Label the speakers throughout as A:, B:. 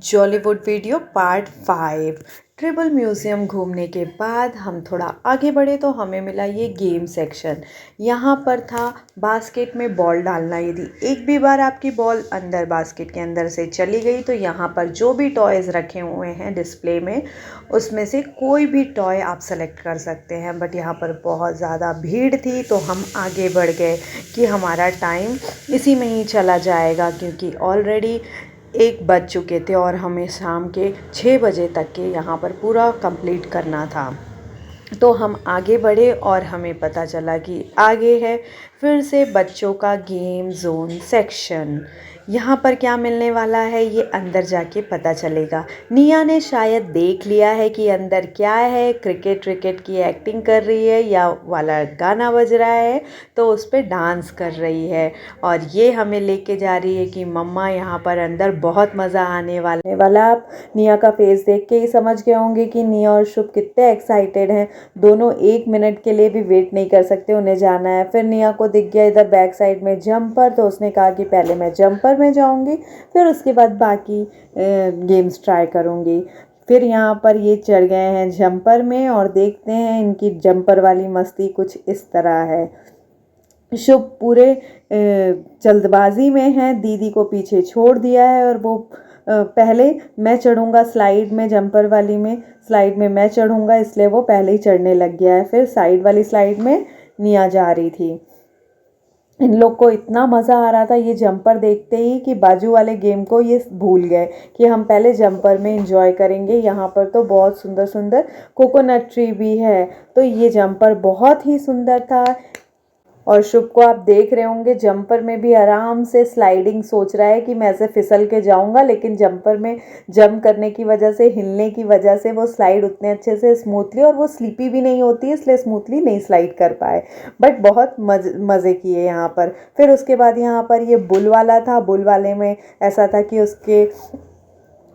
A: Jollywood video part 5। ट्रिबल museum घूमने के बाद हम थोड़ा आगे बढ़े तो हमें मिला ये गेम सेक्शन। यहाँ पर था बास्केट में बॉल डालना। यदि एक भी बार आपकी बॉल अंदर बास्केट के अंदर से चली गई तो यहाँ पर जो भी टॉयज़ रखे हुए हैं डिस्प्ले में उसमें से कोई भी टॉय आप सेलेक्ट कर सकते हैं। बट यहाँ पर बहुत ज़्यादा भीड़ थी तो हम आगे बढ़ गए कि हमारा टाइम इसी में ही चला जाएगा, क्योंकि ऑलरेडी 1 बज चुके थे और हमें शाम के 6 बजे तक के यहाँ पर पूरा कंप्लीट करना था। तो हम आगे बढ़े और हमें पता चला कि आगे है फिर से बच्चों का गेम जोन सेक्शन। यहाँ पर क्या मिलने वाला है ये अंदर जाके पता चलेगा। निया ने शायद देख लिया है कि अंदर क्या है, क्रिकेट की एक्टिंग कर रही है या वाला गाना बज रहा है तो उस पर डांस कर रही है। और ये हमें लेके जा रही है कि मम्मा यहाँ पर अंदर बहुत मज़ा आने वाला। आप निया का फेस देख के ही समझ गए होंगे कि निया और शुभ कितने एक्साइटेड हैं। दोनों 1 मिनट के लिए भी वेट नहीं कर सकते, उन्हें जाना है। फिर निया को दिख गया इधर बैक साइड में जंपर, तो उसने कहा कि पहले मैं जंपर में जाऊंगी फिर उसके बाद बाकी गेम्स ट्राई करूंगी। फिर यहाँ पर ये चढ़ गए हैं जंपर में और देखते हैं इनकी जंपर वाली मस्ती कुछ इस तरह है। शुभ पूरे जल्दबाजी में है, दीदी को पीछे छोड़ दिया है और वो पहले मैं चढ़ूँगा स्लाइड में, जंपर वाली में स्लाइड में मैं चढ़ूँगा, इसलिए वो पहले ही चढ़ने लग गया है। फिर साइड वाली स्लाइड में निया जा रही थी। इन लोग को इतना मज़ा आ रहा था ये जंपर देखते ही कि बाजू वाले गेम को ये भूल गए कि हम पहले जंपर में एंजॉय करेंगे। यहाँ पर तो बहुत सुंदर सुंदर कोकोनट ट्री भी है, तो ये जंपर बहुत ही सुंदर था। और शुभ को आप देख रहे होंगे जंपर में भी आराम से स्लाइडिंग सोच रहा है कि मैं ऐसे फिसल के जाऊंगा, लेकिन जंपर में जंप करने की वजह से, हिलने की वजह से वो स्लाइड उतने अच्छे से स्मूथली, और वो स्लीपी भी नहीं होती है इसलिए स्मूथली नहीं स्लाइड कर पाए। बट बहुत मज़े किए यहाँ पर। फिर उसके बाद यहाँ पर ये बुल वाला था। बुल वाले में ऐसा था कि उसके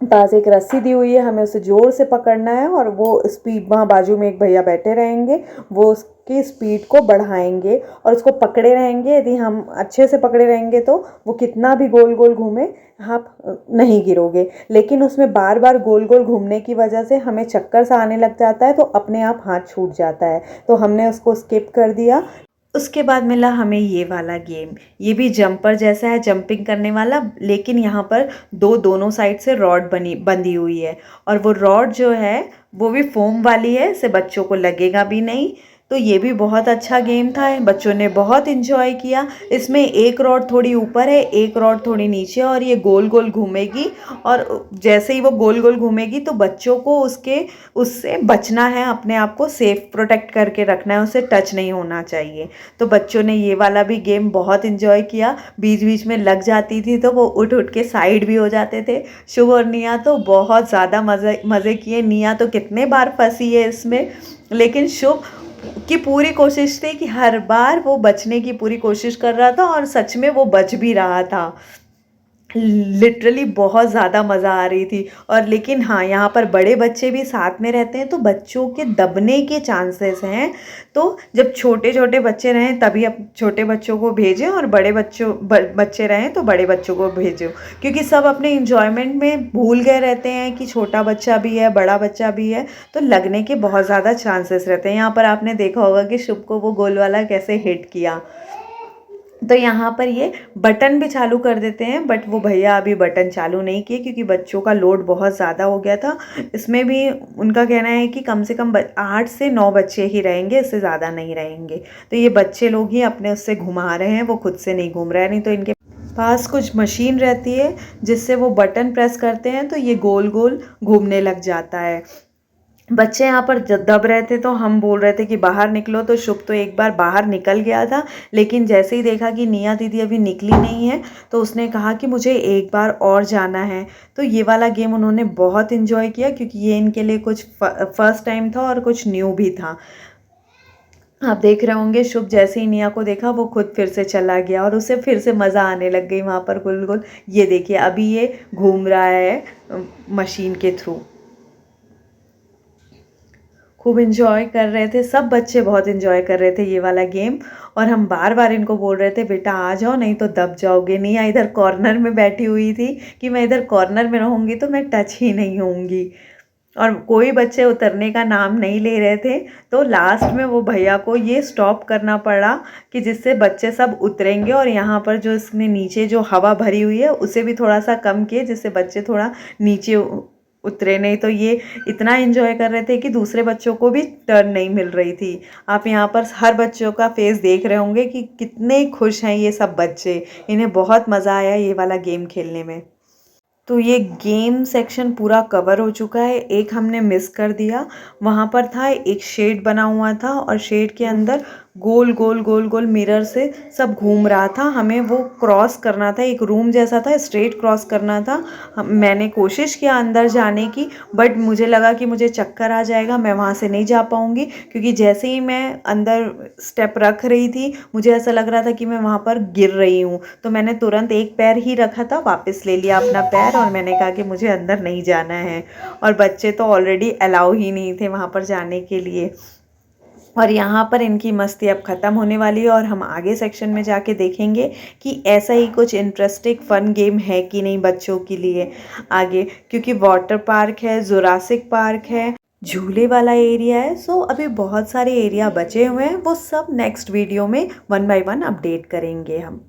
A: पास एक रस्सी दी हुई है, हमें उसे ज़ोर से पकड़ना है और वो स्पीड, वहाँ बाजू में एक भैया बैठे रहेंगे, वो उसकी स्पीड को बढ़ाएंगे और उसको पकड़े रहेंगे। यदि हम अच्छे से पकड़े रहेंगे तो वो कितना भी गोल गोल घूमे आप नहीं गिरोगे, लेकिन उसमें बार बार गोल गोल घूमने की वजह से हमें चक्कर सा आने लग जाता है तो अपने आप हाथ छूट जाता है, तो हमने उसको स्किप कर दिया। उसके बाद मिला हमें ये वाला गेम। ये भी जंपर जैसा है, जंपिंग करने वाला, लेकिन यहाँ पर दोनों साइड से रॉड बंधी हुई है और वो रॉड जो है वो भी फोम वाली है, इससे बच्चों को लगेगा भी नहीं। तो ये भी बहुत अच्छा गेम था, बच्चों ने बहुत इन्जॉय किया। इसमें एक रॉड थोड़ी ऊपर है, एक रॉड थोड़ी नीचे, और ये गोल गोल घूमेगी और जैसे ही वो गोल गोल घूमेगी तो बच्चों को उससे बचना है, अपने आप को सेफ प्रोटेक्ट करके रखना है, उसे टच नहीं होना चाहिए। तो बच्चों ने ये वाला भी गेम बहुत इन्जॉय किया। बीच बीच में लग जाती थी तो वो उठ उठ के साइड भी हो जाते थे। शुभ और निया तो बहुत ज़्यादा मज़े किए। निया तो कितने बार फंसी है इसमें, लेकिन शुभ की पूरी कोशिश थी कि हर बार वो बचने की पूरी कोशिश कर रहा था और सच में वो बच भी रहा था। लिटरली बहुत ज़्यादा मज़ा आ रही थी। और लेकिन हाँ, यहाँ पर बड़े बच्चे भी साथ में रहते हैं तो बच्चों के दबने के चांसेस हैं, तो जब छोटे छोटे बच्चे रहें तभी अब छोटे बच्चों को भेजें और बच्चे रहें तो बड़े बच्चों को भेजें, क्योंकि सब अपने इंजॉयमेंट में भूल गए रहते हैं कि छोटा बच्चा भी है, बड़ा बच्चा भी है, तो लगने के बहुत ज़्यादा चांसेस रहते हैं। यहाँ पर आपने देखा होगा कि शुभ को वो गोल वाला कैसे हिट किया। तो यहाँ पर ये बटन भी चालू कर देते हैं, बट वो भैया अभी बटन चालू नहीं किए क्योंकि बच्चों का लोड बहुत ज़्यादा हो गया था। इसमें भी उनका कहना है कि कम से कम 8 से 9 बच्चे ही रहेंगे, इससे ज़्यादा नहीं रहेंगे। तो ये बच्चे लोग ही अपने उससे घुमा रहे हैं, वो खुद से नहीं घूम रहे हैं। नहीं तो इनके पास कुछ मशीन रहती है जिससे वो बटन प्रेस करते हैं तो ये गोल गोल घूमने लग जाता है। बच्चे यहाँ पर दब रहे थे तो हम बोल रहे थे कि बाहर निकलो, तो शुभ तो एक बार बाहर निकल गया था, लेकिन जैसे ही देखा कि निया दीदी अभी निकली नहीं है तो उसने कहा कि मुझे एक बार और जाना है। तो ये वाला गेम उन्होंने बहुत इन्जॉय किया क्योंकि ये इनके लिए कुछ फर्स्ट टाइम था और कुछ न्यू भी था। आप देख रहे होंगे शुभ जैसे ही निया को देखा वो खुद फिर से चला गया और उसे फिर से मज़ा आने लग गई वहाँ पर गोल गोल। ये देखिए अभी ये घूम रहा है मशीन के थ्रू। खूब इन्जॉय कर रहे थे, सब बच्चे बहुत इन्जॉय कर रहे थे ये वाला गेम। और हम बार बार इनको बोल रहे थे बेटा आ जाओ नहीं तो दब जाओगे। नहीं, इधर कॉर्नर में बैठी हुई थी कि मैं इधर कॉर्नर में रहूँगी तो मैं टच ही नहीं होऊंगी। और कोई बच्चे उतरने का नाम नहीं ले रहे थे, तो लास्ट में वो भैया को ये स्टॉप करना पड़ा कि जिससे बच्चे सब उतरेंगे, और यहाँ पर जो इसमें नीचे जो हवा भरी हुई है उसे भी थोड़ा सा कम किए जिससे बच्चे थोड़ा नीचे उतरे। नहीं तो ये इतना एंजॉय कर रहे थे कि दूसरे बच्चों को भी टर्न नहीं मिल रही थी। आप यहाँ पर हर बच्चों का फेस देख रहे होंगे कि कितने खुश हैं ये सब बच्चे, इन्हें बहुत मज़ा आया ये वाला गेम खेलने में। तो ये गेम सेक्शन पूरा कवर हो चुका है। एक हमने मिस कर दिया, वहाँ पर था एक शेड बना हुआ था और शेड के अंदर गोल गोल गोल गोल मिरर से सब घूम रहा था। हमें वो क्रॉस करना था, एक रूम जैसा था, स्ट्रेट क्रॉस करना था। मैंने कोशिश किया अंदर जाने की, बट मुझे लगा कि मुझे चक्कर आ जाएगा, मैं वहाँ से नहीं जा पाऊँगी, क्योंकि जैसे ही मैं अंदर स्टेप रख रही थी मुझे ऐसा लग रहा था कि मैं वहाँ पर गिर रही हूँ। तो मैंने तुरंत एक पैर ही रखा था, वापस ले लिया अपना पैर, और मैंने कहा कि मुझे अंदर नहीं जाना है। और बच्चे तो ऑलरेडी अलाउ ही नहीं थे वहाँ पर जाने के लिए। और यहाँ पर इनकी मस्ती अब ख़त्म होने वाली है और हम आगे सेक्शन में जाके देखेंगे कि ऐसा ही कुछ इंटरेस्टिंग फन गेम है कि नहीं बच्चों के लिए आगे, क्योंकि वाटर पार्क है, जुरासिक पार्क है, झूले वाला एरिया है। सो अभी बहुत सारे एरिया बचे हुए हैं, वो सब नेक्स्ट वीडियो में 1 बाय 1 अपडेट करेंगे हम।